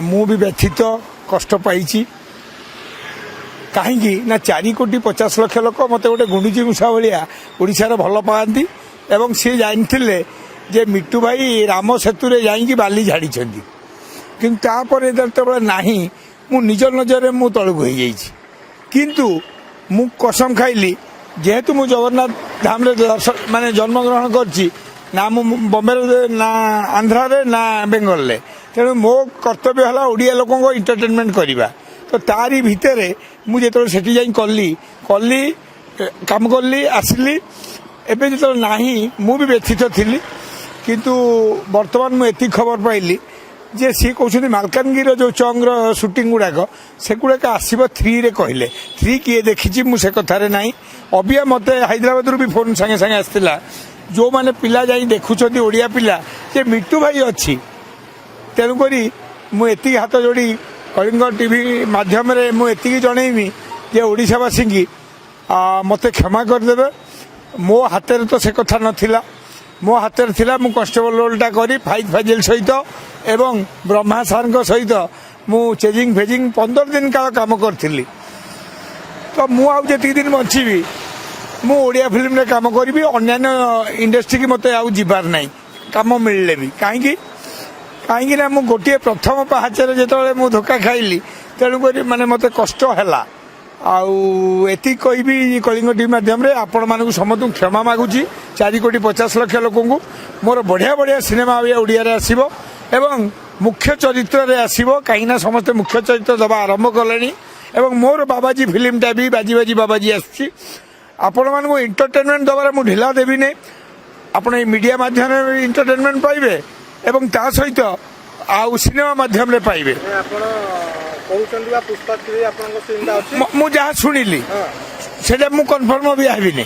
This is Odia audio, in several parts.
ମୁଁ ବି ବ୍ୟଥିତ କଷ୍ଟ ପାଇଛି। କାହିଁକି ନା 4,50,00,000 ଲୋକ ମୋତେ ଗୋଟେ ଗୁଣ୍ଡୁଚି ମୂଷା ଭଳିଆ ଓଡ଼ିଶାରେ ଭଲ ପାଆନ୍ତି ଏବଂ ସିଏ ଜାଣିଥିଲେ ଯେ ମିଟୁ ଭାଇ ରାମ ସେତୁରେ ଯାଇକି ବାଲି ଝାଡ଼ିଛନ୍ତି। କିନ୍ତୁ ତାପରେ ଯେତେବେଳେ ନାହିଁ ମୁଁ ନିଜ ନଜରରେ ମୁଁ ତଳକୁ ହେଇଯାଇଛି। କିନ୍ତୁ ମୁଁ କସମ ଖାଇଲି ଯେହେତୁ ମୁଁ ଜଗନ୍ନାଥ ଧାମରେ ମାନେ ଜନ୍ମଗ୍ରହଣ କରିଛି, ନା ମୁଁ ବମ୍ବେରେ ନା ଆନ୍ଧ୍ରାରେ ନା ବେଙ୍ଗଲରେ, ତେଣୁ ମୋ କର୍ତ୍ତବ୍ୟ ହେଲା ଓଡ଼ିଆ ଲୋକଙ୍କ ଏଣ୍ଟରଟେନମେଣ୍ଟ କରିବା। ତ ତାରି ଭିତରେ ମୁଁ ଯେତେବେଳେ ସେଠି ଯାଇ କଲି କାମ କଲି ଆସିଲି। ଏବେ ଯେତେବେଳେ ନାହିଁ ମୁଁ ବି ବ୍ୟଥିତ ଥିଲି। କିନ୍ତୁ ବର୍ତ୍ତମାନ ମୁଁ ଏତିକି ଖବର ପାଇଲି ଯେ ସିଏ କହୁଛନ୍ତି ମାଲକାନଗିରିର ଯେଉଁ ଚଙ୍ଗର ସୁଟିଂ ଗୁଡ଼ାକ ସେଗୁଡ଼ାକ ଆସିବ 3ରେ କହିଲେ। 3 କିଏ ଦେଖିଛି ମୁଁ ସେ କଥାରେ ନାହିଁ। ଅବିଆ ମୋତେ ହାଇଦ୍ରାବାଦରୁ ବି ଫୋନ୍ ସାଙ୍ଗେ ସାଙ୍ଗେ ଆସିଥିଲା, ଯେଉଁମାନେ ପିଲା ଯାଇ ଦେଖୁଛନ୍ତି ଓଡ଼ିଆ ପିଲା ଯେ ମିଟୁ ଭାଇ ଅଛି। ତେଣୁକରି ମୁଁ ଏତିକି ହାତ ଯୋଡ଼ି କଳିଙ୍ଗ ଟିଭି ମାଧ୍ୟମରେ ମୁଁ ଏତିକି ଜଣେଇବି ଯେ ଓଡ଼ିଶାବାସୀଙ୍କି ମୋତେ କ୍ଷମା କରିଦେବେ। ମୋ ହାତରେ ତ ସେ କଥା ନଥିଲା। ମୋ ହାତରେ ଥିଲା ମୁଁ କନଷ୍ଟେବଲ ରୋଲଟା କରି ଫାଇଜ୍ ଫାଜିଲ ସହିତ ଏବଂ ବ୍ରହ୍ମା ସାର୍ଙ୍କ ସହିତ ମୁଁ ଚେଜିଂ ଫେଜିଂ 15 ଦିନ କାଳ କାମ କରିଥିଲି। ତ ମୁଁ ଆଉ ଯେତିକି ଦିନ ବଞ୍ଚିବି ମୁଁ ଓଡ଼ିଆ ଫିଲ୍ମରେ କାମ କରିବି। ଅନ୍ୟାନ୍ୟ ଇଣ୍ଡଷ୍ଟ୍ରିକି ମୋତେ ଆଉ ଯିବାର ନାହିଁ କାମ ମିଳିଲେ ବି। କାହିଁକି ନା ମୁଁ ଗୋଟିଏ ପ୍ରଥମ ପାହାଚରେ ଯେତେବେଳେ ମୁଁ ଧୋକା ଖାଇଲି, ତେଣୁକରି ମାନେ ମୋତେ କଷ୍ଟ ହେଲା। ଆଉ ଏତିକି କହିବି କଳିଙ୍ଗ ଟିଭି ମାଧ୍ୟମରେ ଆପଣମାନଙ୍କୁ ସମସ୍ତଙ୍କୁ କ୍ଷମା ମାଗୁଛି। 4,50,00,000 ଲୋକଙ୍କୁ ମୋର ବଢ଼ିଆ ବଢ଼ିଆ ସିନେମା ଓଡ଼ିଆରେ ଆସିବ ଏବଂ ମୁଖ୍ୟ ଚରିତ୍ରରେ ଆସିବ। କାହିଁକିନା ସମସ୍ତେ ମୁଖ୍ୟ ଚରିତ୍ର ଦେବା ଆରମ୍ଭ କଲେଣି ଏବଂ ମୋର ବାବାଜୀ ଫିଲ୍ମଟା ବି ବାଜି ବାଜି ବାବାଜୀ ଆସୁଛି। ଆପଣମାନଙ୍କୁ ଏଣ୍ଟରଟେନମେଣ୍ଟ ଦେବାରେ ମୁଁ ଢିଲା ଦେବିନି। ଆପଣ ଏଇ ମିଡ଼ିଆ ମାଧ୍ୟମରେ ଏଣ୍ଟରଟେନମେଣ୍ଟ ପାଇବେ ଏବଂ ତା ସହିତ ଆଉ ସିନେମା ମାଧ୍ୟମରେ ପାଇବେ। ମୁଁ ଯାହା ଶୁଣିଲି ସେଇଟା ମୁଁ କନଫର୍ମ ବି ହେବିନି,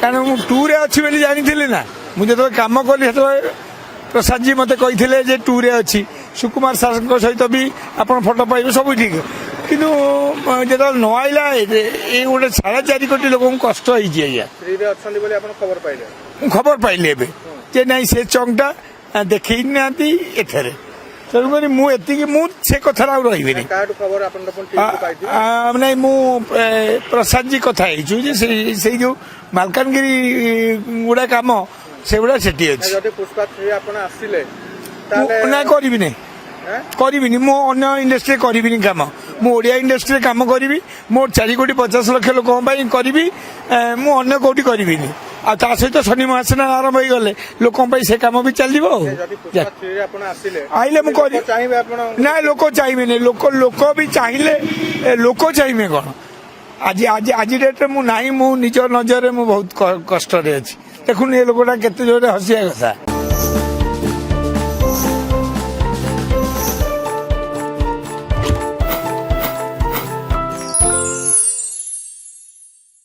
କାରଣ ମୁଁ 2ରେ ଅଛି ବୋଲି ଜାଣିଥିଲି ନା। ମୁଁ ଯେତେବେଳେ କାମ କଲି ସେତେବେଳେ ପ୍ରସାଦଜୀ ମୋତେ କହିଥିଲେ ଯେ 2ରେ ଅଛି। ସୁକୁମାର ସାର୍ଙ୍କ ସହିତ ବି ଆପଣ ଫଟୋ ପାଇବେ, ସବୁ ଠିକ୍। କିନ୍ତୁ ଯେତେବେଳେ ନ ଆଇଲା ଏଇ ଗୋଟେ 4.5 କୋଟି ଲୋକଙ୍କୁ କଷ୍ଟ ହେଇଛି। ଆଜ୍ଞା ମୁଁ ଖବର ପାଇଲି ଏବେ ଯେ ନାଇଁ ସେ ଚଙ୍ଗଟା ଦେଖେଇ ନାହାନ୍ତି ଏଠାରେ। ତେଣୁକରି ମୁଁ ଏତିକି ମୁଁ ସେ କଥାରେ ଆଉ ରହିବିନି। ନାଇଁ ମୁଁ ପ୍ରସାଦଜୀ କଥା ହେଇଛୁ ଯେ ସେଇ ଯେଉଁ ମାଲକାନଗିରି ଗୁଡ଼ା କାମ ସେଗୁଡ଼ା ସେଠି ଅଛି। ନା କରିବିନି ମୁଁ ଅନ୍ୟ ଇଣ୍ଡଷ୍ଟ୍ରିରେ କରିବିନି କାମ। ମୁଁ ଓଡ଼ିଆ ଇଣ୍ଡଷ୍ଟ୍ରିରେ କାମ କରିବି। ମୋ 4,50,00,000 ଲୋକଙ୍କ ପାଇଁ କରିବି। ମୁଁ ଅନ୍ୟ କୋଉଠି କରିବିନି। ଆଉ ତା ସହିତ ଶନି ମହାସ୍ନାନ ଆରମ୍ଭ ହେଇଗଲେ ଲୋକଙ୍କ ପାଇଁ ସେ କାମ ବି ଚାଲିବ। ଆଉ ଆଇଲେ ମୁଁ କରିବି ନା, ଲୋକ ଚାହିଁବେନି। ଲୋକ ବି ଚାହିଁଲେ ଲୋକ ଚାହିଁବେ କ'ଣ? ଆଜି ଡେଟ୍ରେ ମୁଁ ନାହିଁ। ମୁଁ ନିଜ ନଜରରେ ମୁଁ ବହୁତ କଷ୍ଟରେ ଅଛି। ଦେଖୁନି ଏ ଲୋକଟା କେତେ ଜୋରରେ ହସିବା କଥା।